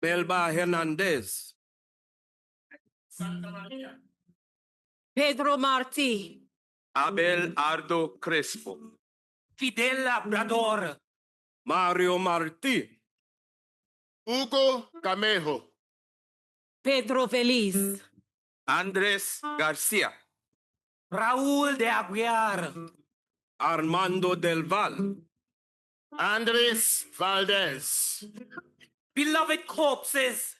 Melba Hernandez. Pedro Marti. Abel Ardo Crespo. Fidel Labrador. Mario Marti. Hugo Camejo. Pedro Feliz. Andres Garcia. Raúl de Aguiar. Armando Del Val. Andres Valdez. Beloved corpses,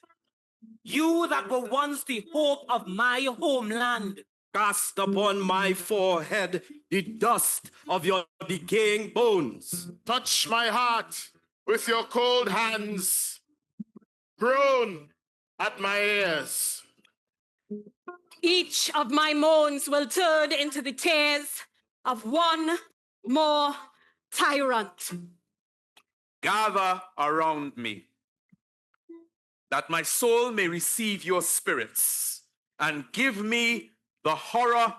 you that were once the hope of my homeland. Cast upon my forehead the dust of your decaying bones. Touch my heart with your cold hands. Groan at my ears. Each of my moans will turn into the tears of one more tyrant. Gather around me, that my soul may receive your spirits, and give me the horror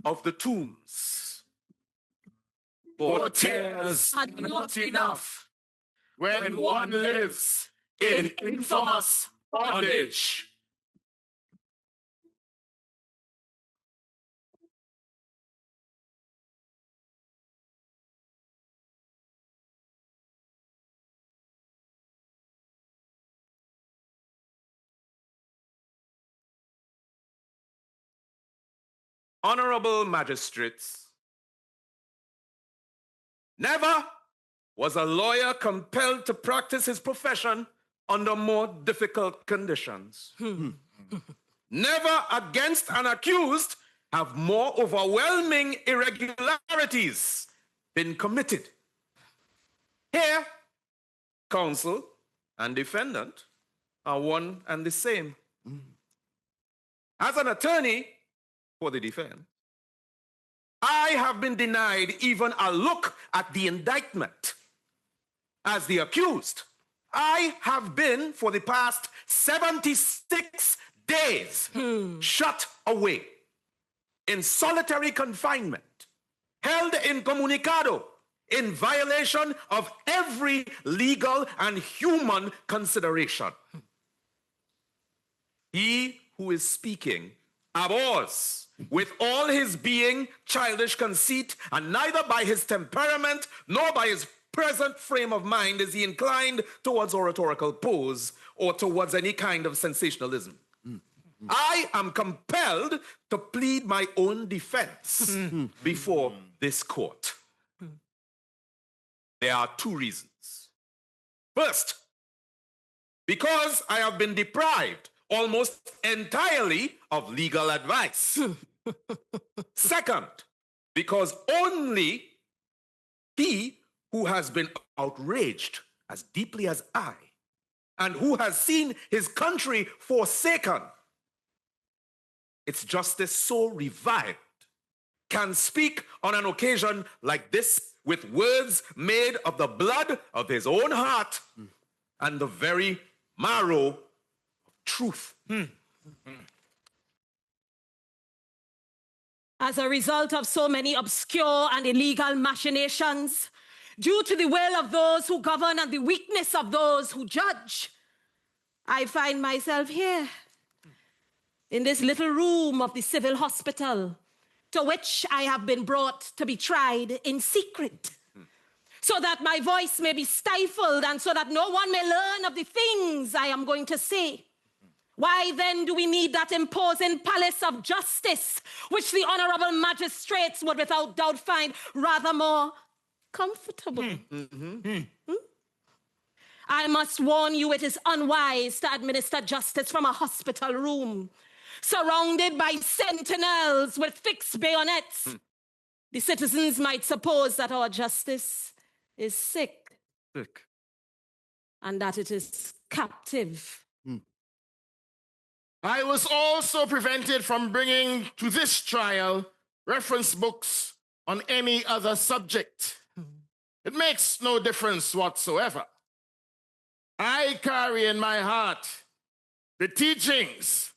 of the tombs. For tears are not enough when one lives in infamous bondage. Honorable magistrates, never was a lawyer compelled to practice his profession under more difficult conditions. Never against an accused have more overwhelming irregularities been committed. Here, counsel and defendant are one and the same. As an attorney for the defense, I have been denied even a look at the indictment. As the accused, I have been, for the past 76 days, shut away in solitary confinement, held incommunicado, in violation of every legal and human consideration. He who is speaking abhors with all his being childish conceit, and neither by his temperament nor by his present frame of mind is he inclined towards oratorical pose or towards any kind of sensationalism. I am compelled to plead my own defense before this court. There are two reasons. First, because I have been deprived almost entirely of legal advice. Second, because only he who has been outraged as deeply as I, and who has seen his country forsaken, its justice so revived, can speak on an occasion like this with words made of the blood of his own heart and the very marrow of truth. As a result of so many obscure and illegal machinations, due to the will of those who govern and the weakness of those who judge, I find myself here, in this little room of the civil hospital, to which I have been brought to be tried in secret, so that my voice may be stifled and so that no one may learn of the things I am going to say. Why then do we need that imposing palace of justice, which the honorable magistrates would without doubt find rather more comfortable? I must warn you, it is unwise to administer justice from a hospital room, surrounded by sentinels with fixed bayonets. The citizens might suppose that our justice is sick. And that it is captive. I was also prevented from bringing to this trial reference books on any other subject. It makes no difference whatsoever. I carry in my heart the teachings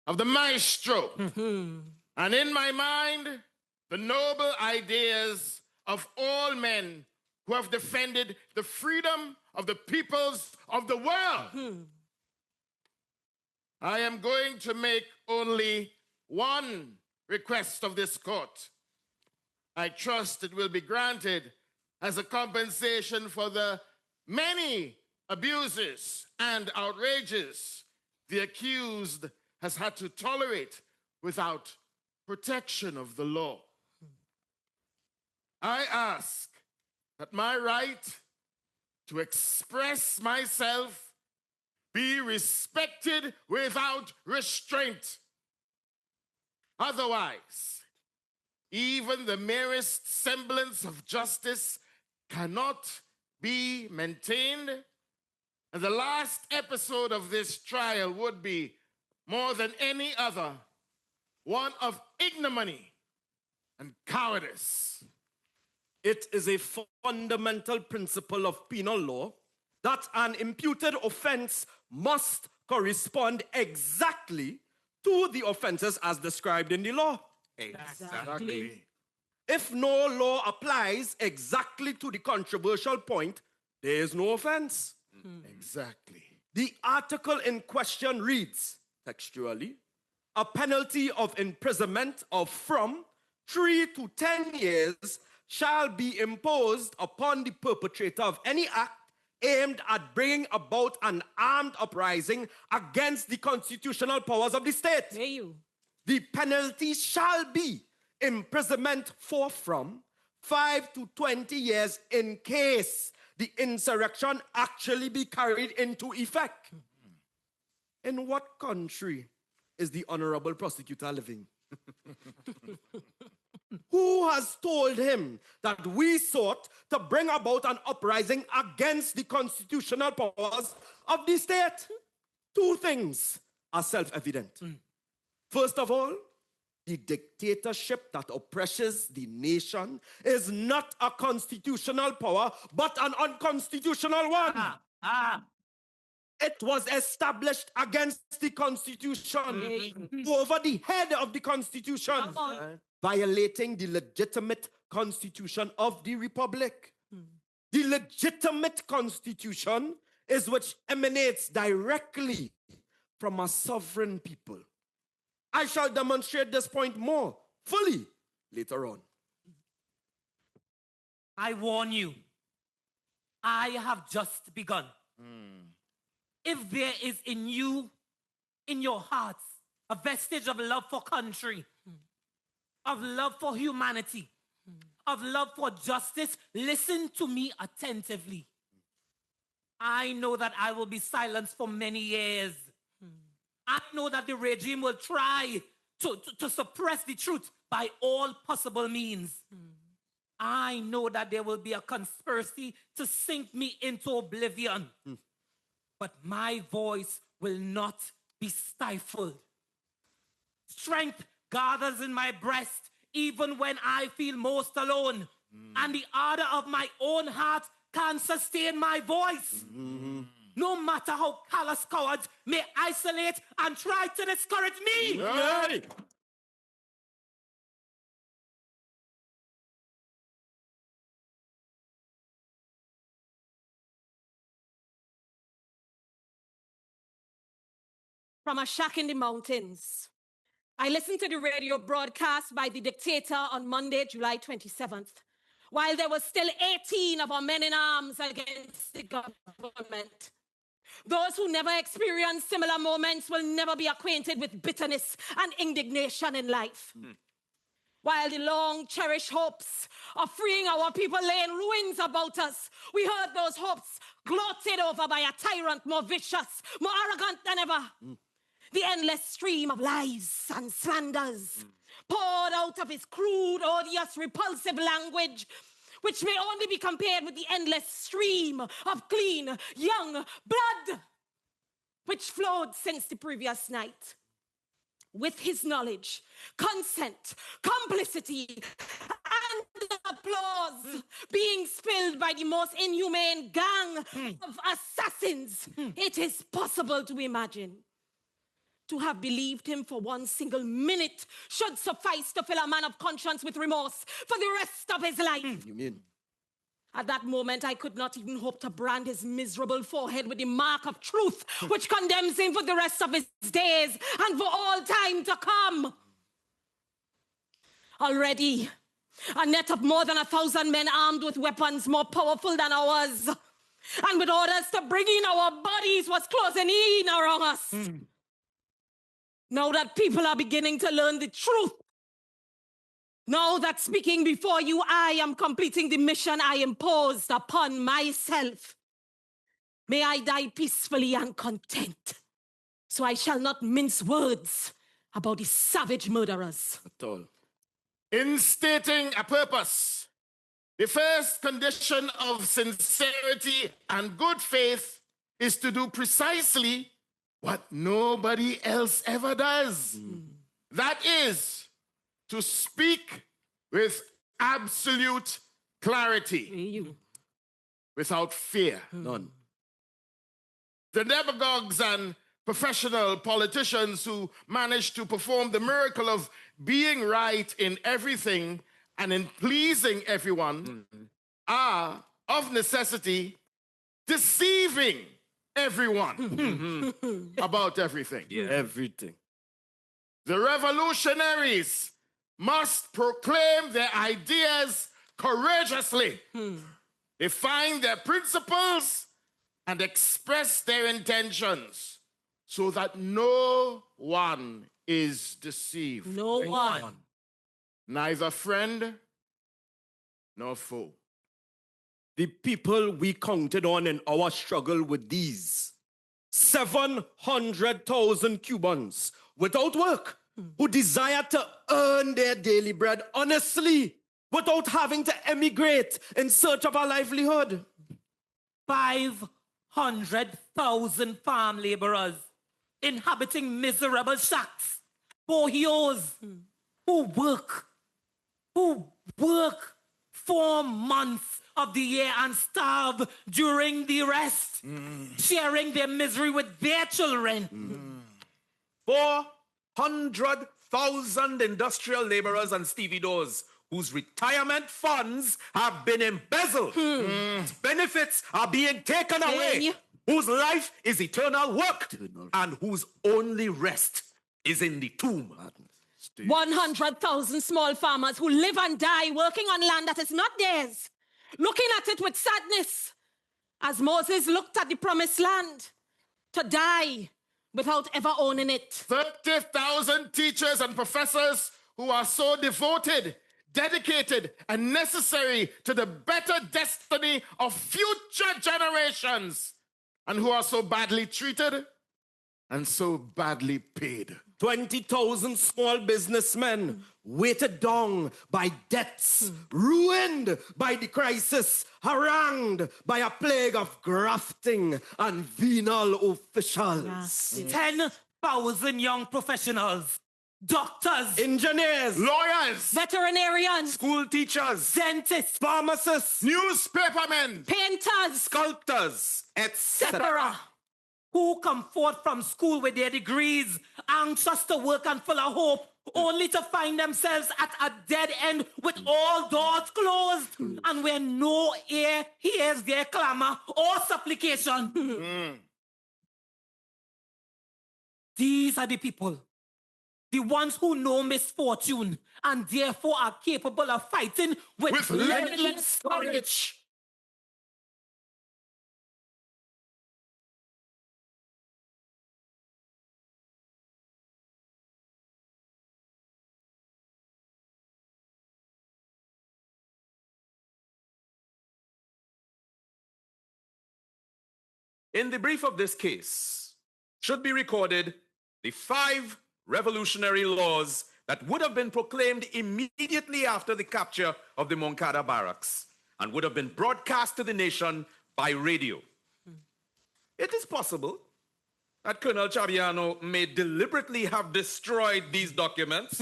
of the maestro, and in my mind, the noble ideas of all men who have defended the freedom of the peoples of the world. I am going to make only one request of this court. I trust it will be granted as a compensation for the many abuses and outrages the accused has had to tolerate without protection of the law. I ask that my right to express myself be respected without restraint. Otherwise, even the merest semblance of justice cannot be maintained, and the last episode of this trial would be, more than any other, one of ignominy and cowardice. It is a fundamental principle of penal law that an imputed offense must correspond exactly to the offenses as described in the law. Exactly. If no law applies exactly to the controversial point, there is no offense. Exactly. The article in question reads, textually, a penalty of imprisonment of from 3 to 10 years shall be imposed upon the perpetrator of any act aimed at bringing about an armed uprising against the constitutional powers of the state. There you. The penalty shall be imprisonment for from 5 to 20 years in case the insurrection actually be carried into effect. In what country is the honorable prosecutor living? Who has told him that we sought to bring about an uprising against the constitutional powers of the state? Two things are self-evident. First of all, the dictatorship that oppresses the nation is not a constitutional power, but an unconstitutional one. It was established against the Constitution, over the head of the Constitution, violating the legitimate Constitution of the Republic. The legitimate Constitution is which emanates directly from a sovereign people. I shall demonstrate this point more fully later on. I warn you, I have just begun. If there is in you, in your hearts, a vestige of love for country, of love for humanity, of love for justice, listen to me attentively. I know that I will be silenced for many years. I know that the regime will try to suppress the truth by all possible means. I know that there will be a conspiracy to sink me into oblivion. But my voice will not be stifled. Strength gathers in my breast even when I feel most alone. And the ardor of my own heart can sustain my voice. No matter how callous cowards may isolate and try to discourage me. Hey! From a shack in the mountains, I listened to the radio broadcast by the dictator on Monday, July 27th, while there were still 18 of our men in arms against the government. Those who never experienced similar moments will never be acquainted with bitterness and indignation in life. While the long-cherished hopes of freeing our people lay in ruins about us, we heard those hopes gloated over by a tyrant more vicious, more arrogant than ever. The endless stream of lies and slanders poured out of his crude, odious, repulsive language, which may only be compared with the endless stream of clean, young blood which flowed since the previous night. With his knowledge, consent, complicity, and applause being spilled by the most inhumane gang of assassins, it is possible to imagine. To have believed him for one single minute should suffice to fill a man of conscience with remorse for the rest of his life. You mean? At that moment, I could not even hope to brand his miserable forehead with the mark of truth, which condemns him for the rest of his days and for all time to come. Already, a net of more than 1,000 men armed with weapons more powerful than ours, and with orders to bring in our bodies, was closing in around us. Now that people are beginning to learn the truth, now that speaking before you, I am completing the mission I imposed upon myself. May I die peacefully and content, so I shall not mince words about the savage murderers. At all. In stating a purpose, the first condition of sincerity and good faith is to do precisely what nobody else ever does. That is, to speak with absolute clarity, without fear. None. The demagogues and professional politicians who manage to perform the miracle of being right in everything and in pleasing everyone are, of necessity, deceiving everyone about everything. Yeah. Everything. The revolutionaries must proclaim their ideas courageously, define their principles, and express their intentions so that no one is deceived. No one. Neither friend nor foe. The people we counted on in our struggle with these 700,000 Cubans without work, who desire to earn their daily bread honestly without having to emigrate in search of a livelihood. 500,000 farm laborers inhabiting miserable shacks, bohios, who work 4 months of the year and starve during the rest, sharing their misery with their children. 400,000 industrial laborers and stevedores whose retirement funds have been embezzled. Benefits are being taken away. Whose life is eternal work and whose only rest is in the tomb. 100,000 small farmers who live and die working on land that is not theirs, looking at it with sadness, as Moses looked at the promised land, to die without ever owning it. 30,000 teachers and professors who are so devoted, dedicated, and necessary to the better destiny of future generations, and who are so badly treated and so badly paid. 20,000 small businessmen weighted down by debts, ruined by the crisis, harangued by a plague of grafting and venal officials. 10,000 young professionals, doctors, Engineers, Lawyers, Veterinarians, School teachers, dentists, pharmacists, newspapermen, painters, sculptors, etc. etc., who come forth from school with their degrees, anxious to work and full of hope, only to find themselves at a dead end with all doors closed, and where no ear hears their clamor or supplication. These are the people, the ones who know misfortune and therefore are capable of fighting with limitless courage. In the brief of this case, should be recorded the 5 revolutionary laws that would have been proclaimed immediately after the capture of the Moncada barracks and would have been broadcast to the nation by radio. It is possible that Colonel Chabiano may deliberately have destroyed these documents.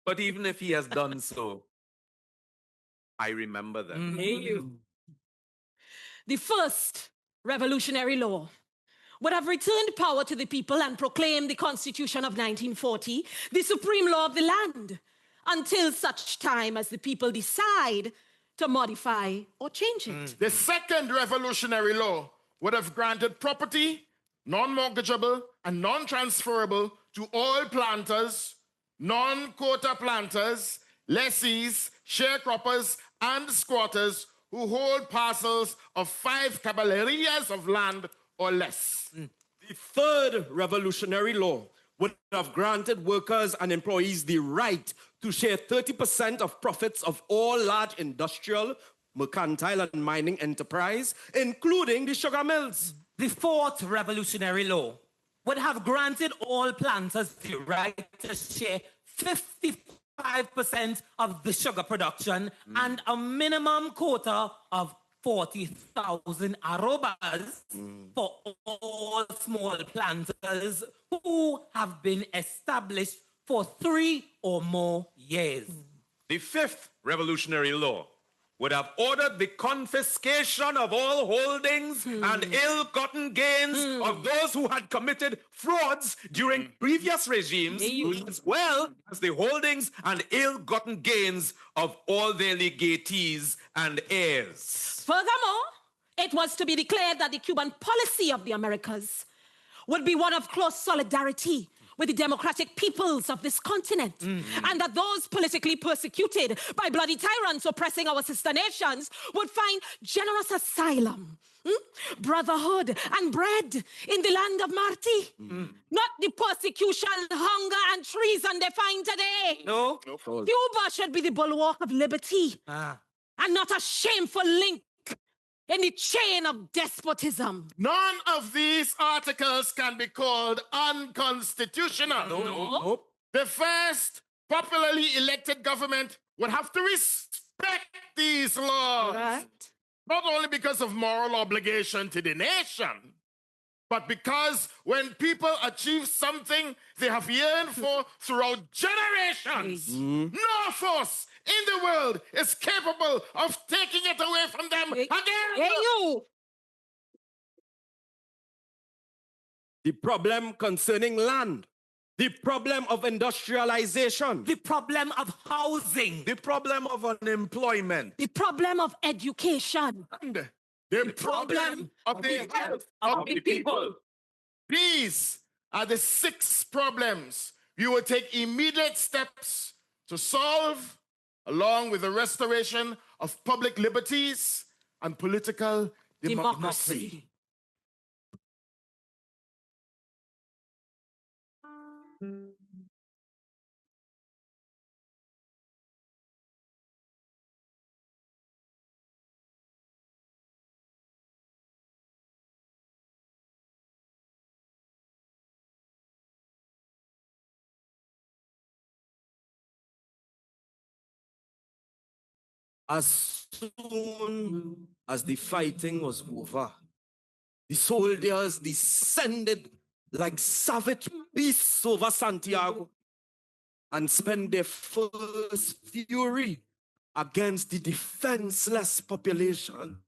But even if he has done so, I remember them. The first revolutionary law would have returned power to the people and proclaimed the Constitution of 1940 the supreme law of the land, until such time as the people decide to modify or change it. The second revolutionary law would have granted property, non-mortgageable and non-transferable to all planters, non-quota planters, lessees, sharecroppers, and squatters who hold parcels of 5 caballerías of land or less. The third revolutionary law would have granted workers and employees the right to share 30% of profits of all large industrial, mercantile, and mining enterprise, including the sugar mills. The fourth revolutionary law would have granted all planters the right to share 55% of the sugar production and a minimum quota of 40,000 arrobas for all small planters who have been established for 3 or more years. The fifth revolutionary law would have ordered the confiscation of all holdings and ill-gotten gains of those who had committed frauds during previous regimes, as well as the holdings and ill-gotten gains of all their legatees and heirs. Furthermore, it was to be declared that the Cuban policy of the Americas would be one of close solidarity with the democratic peoples of this continent, and that those politically persecuted by bloody tyrants oppressing our sister nations would find generous asylum, brotherhood, and bread in the land of Marti. Not the persecution, hunger, and treason they find today. No? Cuba should be the bulwark of liberty, and not a shameful link in the chain of despotism. None of these articles can be called unconstitutional. Nope. The first popularly elected government would have to respect these laws. Right? Not only because of moral obligation to the nation, but because when people achieve something they have yearned for throughout generations, no force in the world is capable of taking it away from them again. Hey, you! The problem concerning land, the problem of industrialization, The problem of housing. The problem of unemployment. The problem of education. And the problem of the health of the people. These are the 6 problems you will take immediate steps to solve, along with the restoration of public liberties and political democracy. As soon as the fighting was over, the soldiers descended like savage beasts over Santiago and spent their first fury against the defenseless population.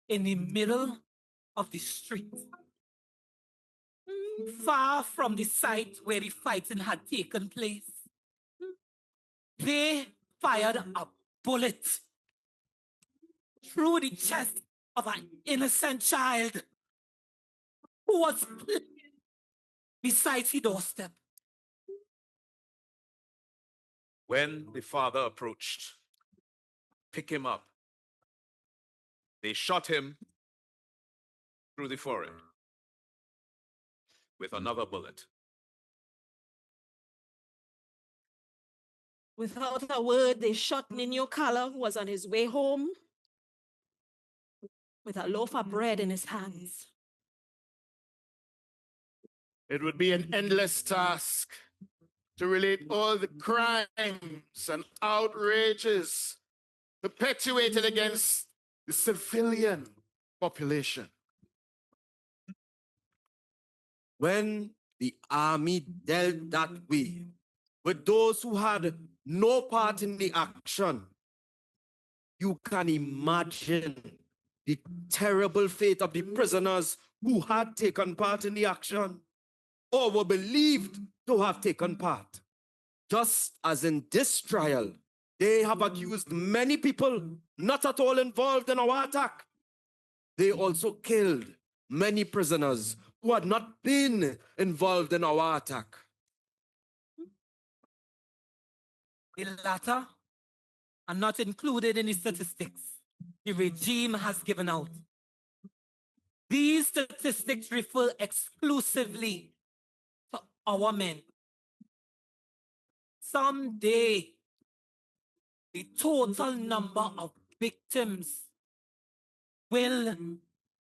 In the middle of the street, far from the site where the fighting had taken place, they fired a bullet through the chest of an innocent child who was playing beside the doorstep. When the father approached, pick him up, they shot him through the forehead with another bullet. Without a word, they shot Nino Cala, who was on his way home with a loaf of bread in his hands. It would be an endless task to relate all the crimes and outrages perpetuated against the civilian population. When the army dealt that way with those who had no part in the action, you can imagine the terrible fate of the prisoners who had taken part in the action. or were believed to have taken part. Just as in this trial, they have accused many people not at all involved in our attack. They also killed many prisoners who had not been involved in our attack. The latter are not included in the statistics the regime has given out. These statistics refer exclusively to our men. Someday, the total number of victims will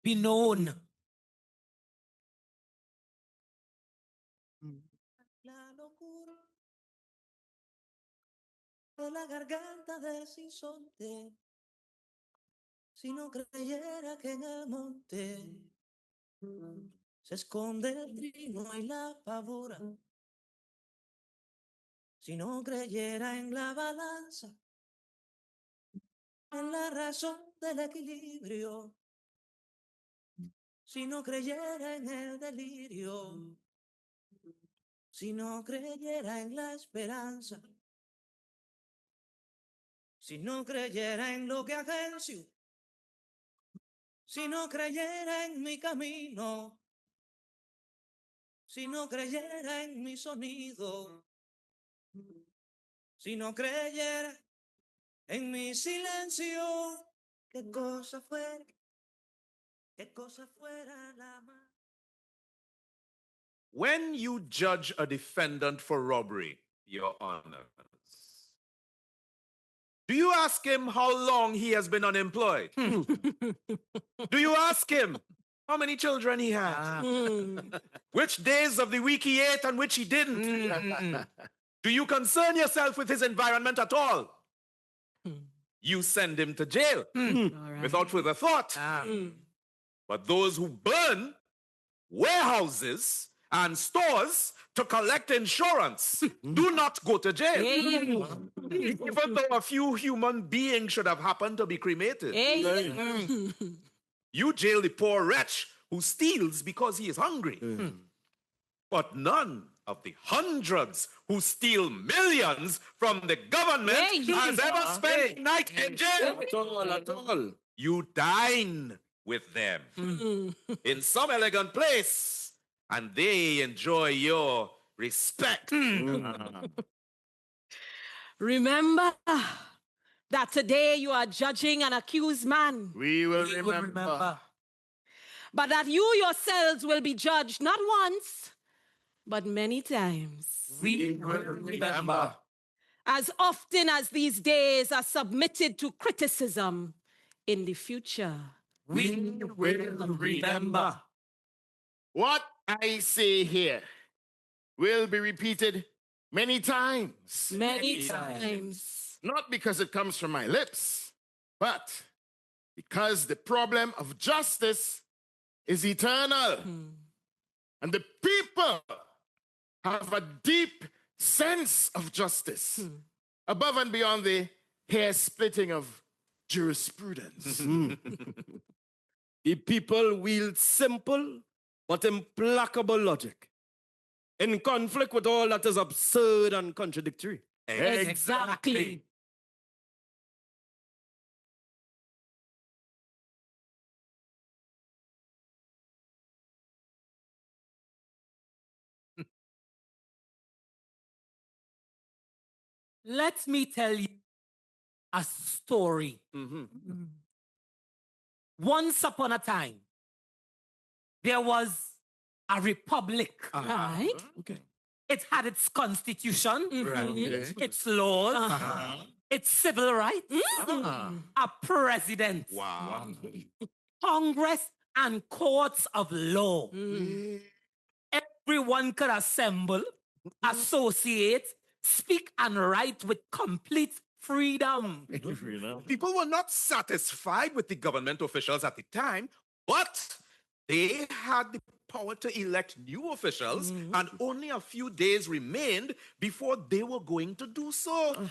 be known. La locura de la garganta del sinsonte, si no creyera que en el monte se esconde el trino y la pavora, si no creyera en la balanza, en la razón del equilibrio, si no creyera en el delirio, si no creyera en la esperanza, si no creyera en lo que agencio, si no creyera en mi camino, si no creyera en mi sonido, si no creyera en mi silencio, qué cosa fuera la más. When you judge a defendant for robbery, Your Honors, do you ask him how long he has been unemployed? Do you ask him how many children he had? Which days of the week he ate and which he didn't? Do you concern yourself with his environment at all? You send him to jail without further thought. But those who burn warehouses and stores to collect insurance do not go to jail. Even though a few human beings should have happened to be cremated. You jail the poor wretch who steals because he is hungry. But none of the hundreds who steal millions from the government has ever spent a night in jail. At all. You dine with them in some elegant place, and they enjoy your respect. Remember that today you are judging an accused man, We will remember. but that you yourselves will be judged not once, but many times. We will remember. As often as these days are submitted to criticism in the future. We will remember. What I say here will be repeated many times. Many times. Not because it comes from my lips, but because the problem of justice is eternal. And the people have a deep sense of justice above and beyond the hair splitting of jurisprudence. The people wield simple but implacable logic in conflict with all that is absurd and contradictory. Exactly. Let me tell you a story. Once upon a time, there was a republic. Right? Okay. It had its constitution, Okay. its laws, its civil rights, a president, Wow. Congress, and courts of law. Everyone could assemble, associate, speak, and write with complete freedom. People were not satisfied with the government officials at the time, but they had the power to elect new officials, and only a few days remained before they were going to do so.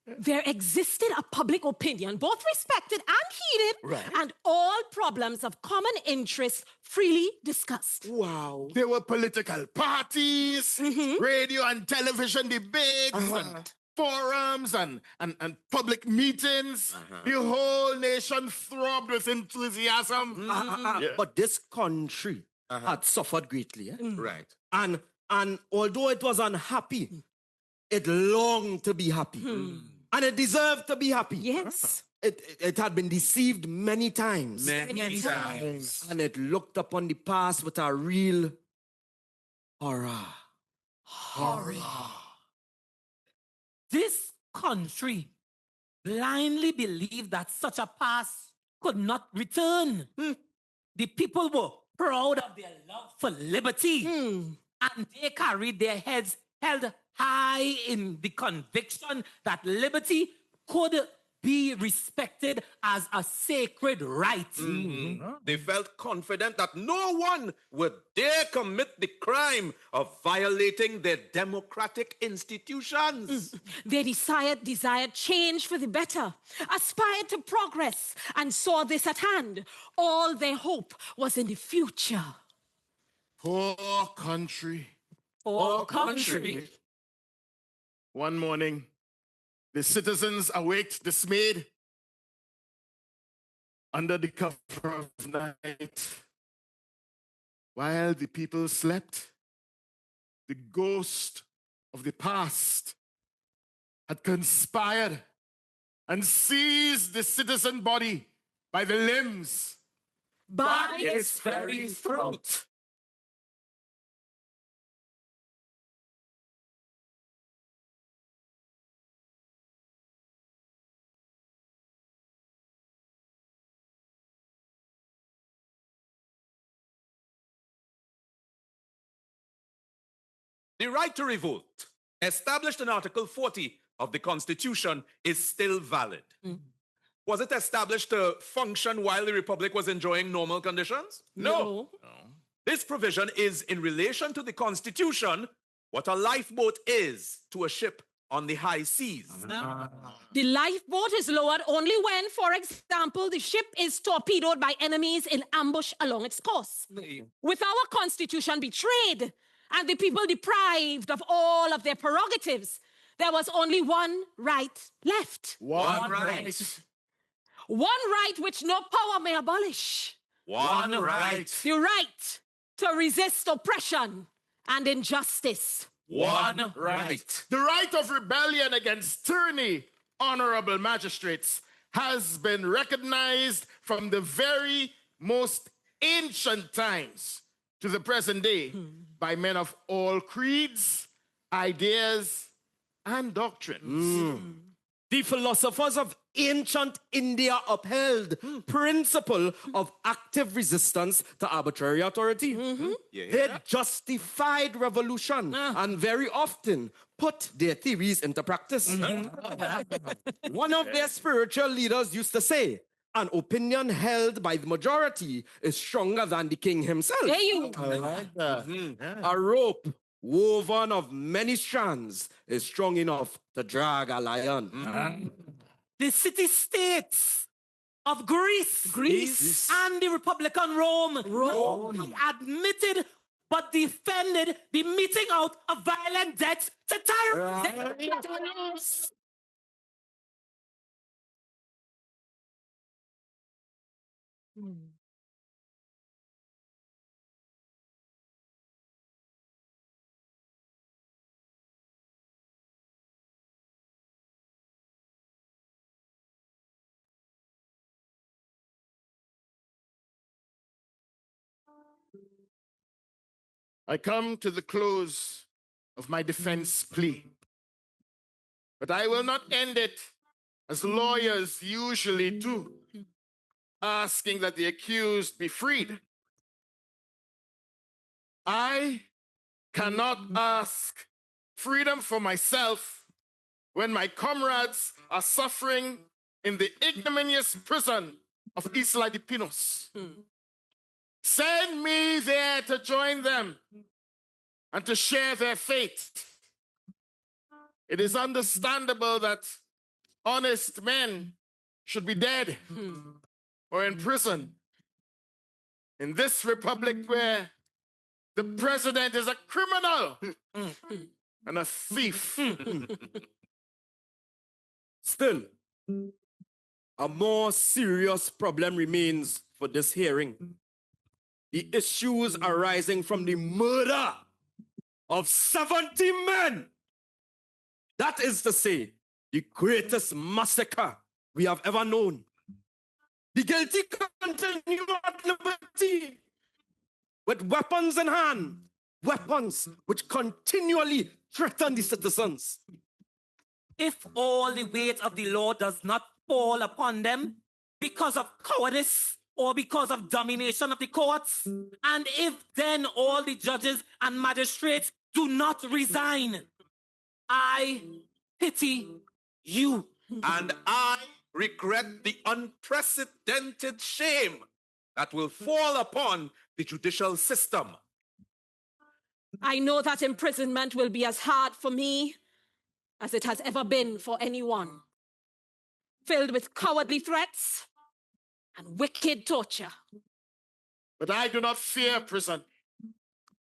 there existed a public opinion, both respected and heeded, and all problems of common interest freely discussed. Wow. There were political parties, radio and television debates, and forums, and public meetings. The whole nation throbbed with enthusiasm. But this country had suffered greatly. Right. And although it was unhappy, it longed to be happy. And it deserved to be happy. Yes. It had been deceived many times. Many times. And it looked upon the past with a real horror. This country blindly believed that such a past could not return. The people were proud of their love for liberty, and they carried their heads held high in the conviction that liberty could be respected as a sacred right. They felt confident that no one would dare commit the crime of violating their democratic institutions. They desired change for the better, aspired to progress, and saw this at hand. All their hope was in the future. Poor country. Poor country. One morning, the citizens awaked dismayed under the cover of night. While the people slept, the ghost of the past had conspired and seized the citizen body by the limbs, By its very throat. The right to revolt, established in Article 40 of the Constitution, is still valid. Was it established to function while the Republic was enjoying normal conditions? No. This provision is in relation to the Constitution what a lifeboat is to a ship on the high seas. The lifeboat is lowered only when, for example, the ship is torpedoed by enemies in ambush along its course. With our constitution betrayed and the people deprived of all of their prerogatives, there was only one right left. one right. One right which no power may abolish. One right. The right to resist oppression and injustice. One right. The right of rebellion against tyranny, honorable magistrates, has been recognized from the very most ancient times to the present day by men of all creeds, ideas, and doctrines. The philosophers of ancient India upheld principle of active resistance to arbitrary authority. They justified revolution and very often put their theories into practice. One of their spiritual leaders used to say, an opinion held by the majority is stronger than the king himself. There you I like that. A rope woven of many strands is strong enough to drag a lion. The city-states of Greece, and the Republic of Rome, admitted but defended the meting out of violent debts to tyrants. I come to the close of my defense plea, but I will not end it as lawyers usually do, asking that the accused be freed. I cannot ask freedom for myself when my comrades are suffering in the ignominious prison of Isla de Pinos. Send me there to join them and to share their fate. It is understandable that honest men should be dead or in prison. In this republic where the president is a criminal and a thief. Still, a more serious problem remains for this hearing. The issues arising from the murder of 70 men. That is to say, the greatest massacre we have ever known. The guilty continue at liberty with weapons in hand, weapons which continually threaten the citizens. If all the weight of the law does not fall upon them because of cowardice or because of domination of the courts, and if then all the judges and magistrates do not resign, I pity you. And I regret the unprecedented shame that will fall upon the judicial system. I know that imprisonment will be as hard for me as it has ever been for anyone, filled with cowardly threats and wicked torture. But I do not fear prison,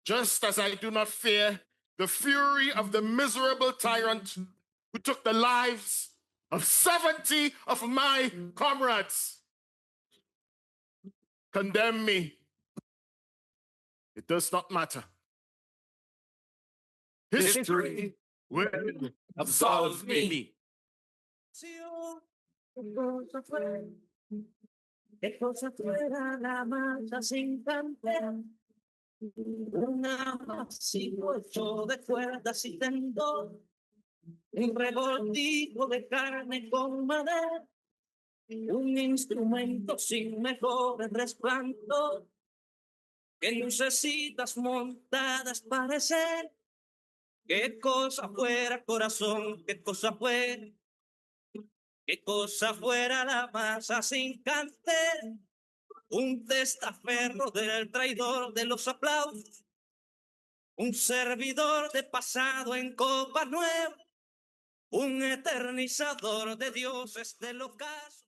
just as I do not fear the fury of the miserable tyrant who took the lives of 70 of my comrades. Condemn me. It does not matter. History will absolve me. ¿Qué cosa fuera la marcha sin cantar? Un amasijo hecho de cuerdas y tendón, un revoltijo de carne con madera, un instrumento sin mejor resplandor, que lucecitas montadas parecer. ¿Qué cosa fuera, corazón? ¿Qué cosa fuera? ¿Qué cosa fuera la masa sin canter? Un testaferro del traidor de los aplausos, un servidor de pasado en copa nueva, un eternizador de dioses del ocaso.